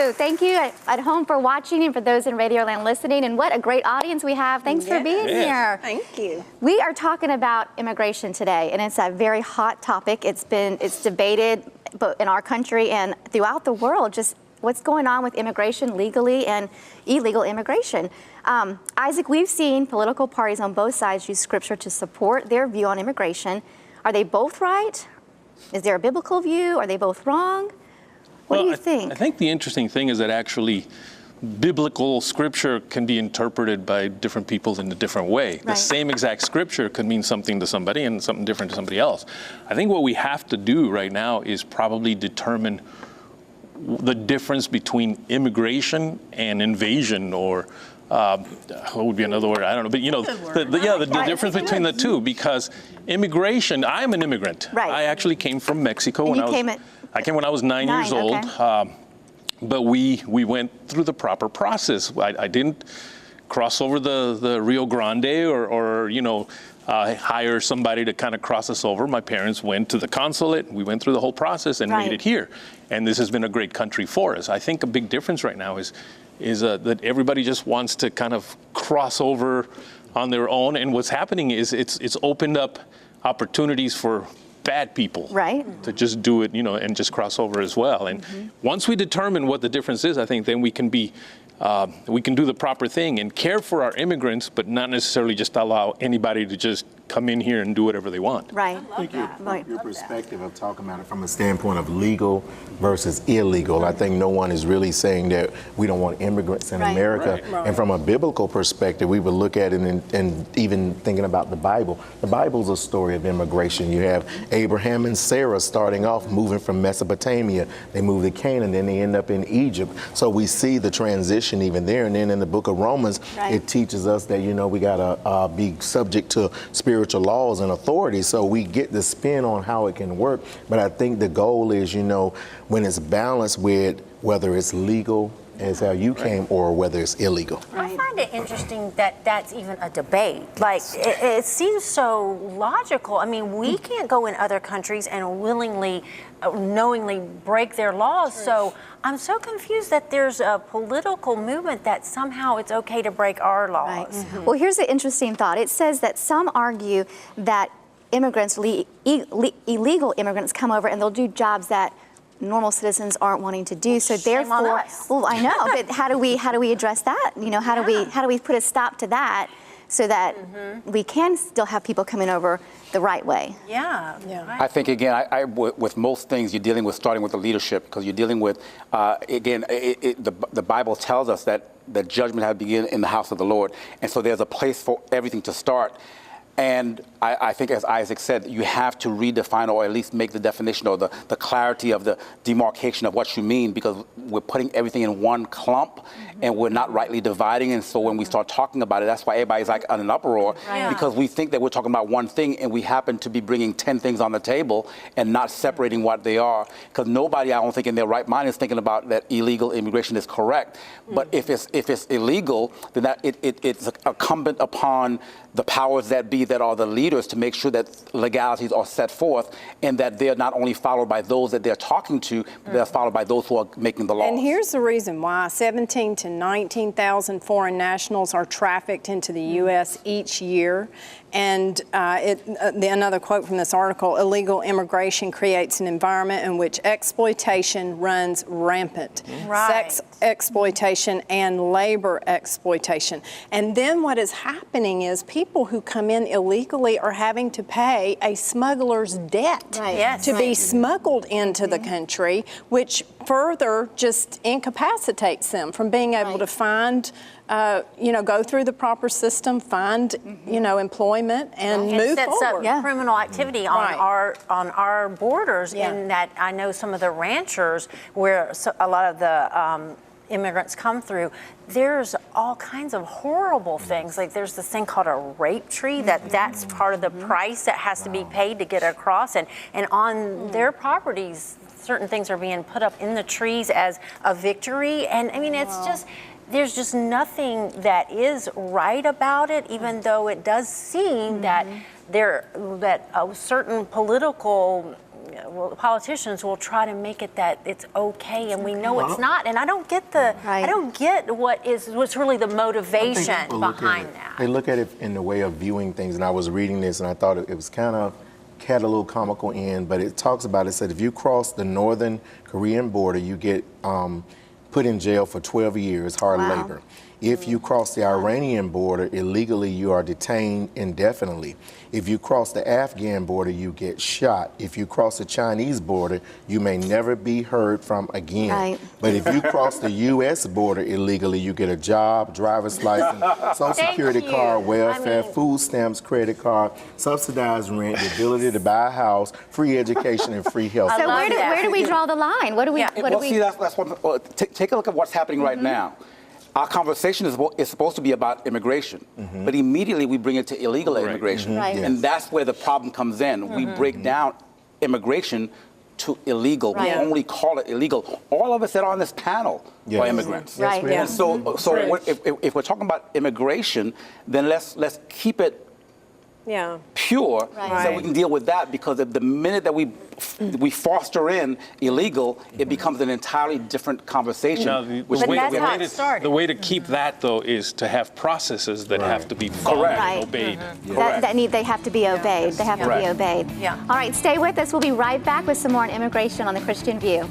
you. Thank you at home for watching and for those in Radio Land listening. And what a great audience we have. Thanks for being here. Thank you. We are talking about immigration today, and it's a very hot topic. It's debated both in our country and throughout the world, just what's going on with immigration, legally and illegal immigration. Isaac, we've seen political parties on both sides use scripture to support their view on immigration. Are they both right? Is there a biblical view? Are they both wrong? What do you think? I think the interesting thing is that actually biblical scripture can be interpreted by different people in a different way. Right. The same exact scripture could mean something to somebody and something different to somebody else. I think what we have to do right now is probably determine the difference between immigration and invasion, or what would be another word? I don't know. But you know, the difference between the two, because immigration, I'm an immigrant. Right. I actually came from Mexico and I came when I was 9 years old. Okay. But we went through the proper process. I didn't cross over the Rio Grande or you know, hire somebody to kind of cross us over. My parents went to the consulate. We went through the whole process and made it here. And this has been a great country for us. I think a big difference right now is that everybody just wants to kind of cross over on their own. And what's happening is it's opened up opportunities for bad people to just do it, you know, and just cross over as well. And once we determine what the difference is, I think then we can do the proper thing and care for our immigrants, but not necessarily just allow anybody to just come in here and do whatever they want. Right. I think your perspective of talking about it from a standpoint of legal versus illegal, I think no one is really saying that we don't want immigrants in America. And from a biblical perspective, we would look at it and even thinking about the Bible. The Bible's a story of immigration. You have Abraham and Sarah starting off moving from Mesopotamia. They move to Canaan, then they end up in Egypt. So we see the transition even there. And then in the book of Romans, it teaches us that, you know, we got to be subject to spiritual laws and authorities. So we get the spin on how it can work. But I think the goal is, you know, when it's balanced with whether it's legal as how you came or whether it's illegal. I find it interesting that that's even a debate. Like, it seems so logical. I mean, we can't go in other countries and willingly, knowingly break their laws. So I'm so confused that there's a political movement that somehow it's okay to break our laws. Well, here's an interesting thought. It says that some argue that immigrants, illegal immigrants, come over and they'll do jobs that normal citizens aren't wanting to do. So therefore, well, I know, but how do we address that? You know, how do we put a stop to that so that we can still have people coming over the right way? I think, again, with most things, you're dealing with starting with the leadership, because you're dealing with, again, the Bible tells us that the judgment has to begin in the house of the Lord. And so there's a place for everything to start. And I think, as Isaac said, you have to redefine or at least make the definition or the clarity of the demarcation of what you mean, because we're putting everything in one clump and we're not rightly dividing. And so when we start talking about it, that's why everybody's like in an uproar, because we think that we're talking about one thing and we happen to be bringing 10 things on the table and not separating what they are. Because nobody, I don't think, in their right mind is thinking about that illegal immigration is correct. But if it's illegal, then it's incumbent upon the powers that be, that are the leaders, to make sure that legalities are set forth and that they're not only followed by those that they're talking to, but they're followed by those who are making the laws. And here's the reason why. 17,000 to 19,000 foreign nationals are trafficked into the U.S. each year. And another quote from this article: illegal immigration creates an environment in which exploitation runs rampant. Sex exploitation and labor exploitation. And then what is happening is people who come in illegally are having to pay a smuggler's debt to be smuggled into the country, which further just incapacitates them from being able to find, go through the proper system, find, employment, and move sets forward. Up criminal activity on our borders. In that, I know some of the ranchers where a lot of the immigrants come through, there's all kinds of horrible things. Like there's this thing called a rape tree that's part of the price that has to be paid to get across, and on their properties certain things are being put up in the trees as a victory. And I mean, it's just, there's just nothing that is right about it, even though it does seem that certain politicians will try to make it that it's okay, and we know it's not. And I don't get what's really the motivation behind that. They look at it in the way of viewing things, and I was reading this, and I thought it was kind of had a little comical end, but it talks about, it said if you cross the northern Korean border, you get put in jail for 12 years, hard labor. If you cross the Iranian border illegally, you are detained indefinitely. If you cross the Afghan border, you get shot. If you cross the Chinese border, you may never be heard from again. Right. But if you cross the U.S. border illegally, you get a job, driver's license, Social Security card, welfare, food stamps, credit card, subsidized rent, the ability to buy a house, free education, and free health. So where do we draw the line? What do we? See, that's what. Take a look at what's happening right now. Our conversation is supposed to be about immigration, but immediately we bring it to illegal immigration. Right. And that's where the problem comes in. We break down immigration to illegal. We only call it illegal. All of us that are on this panel are immigrants. Right. And so if we're talking about immigration, then let's keep it pure so we can deal with that, because the minute that we foster in illegal, it becomes an entirely different conversation. Now, the way to keep that, though, is to have processes that have to be followed and obeyed. They have to be obeyed. They have to be obeyed. Yeah. All right, stay with us. We'll be right back with some more on immigration on The Christian View.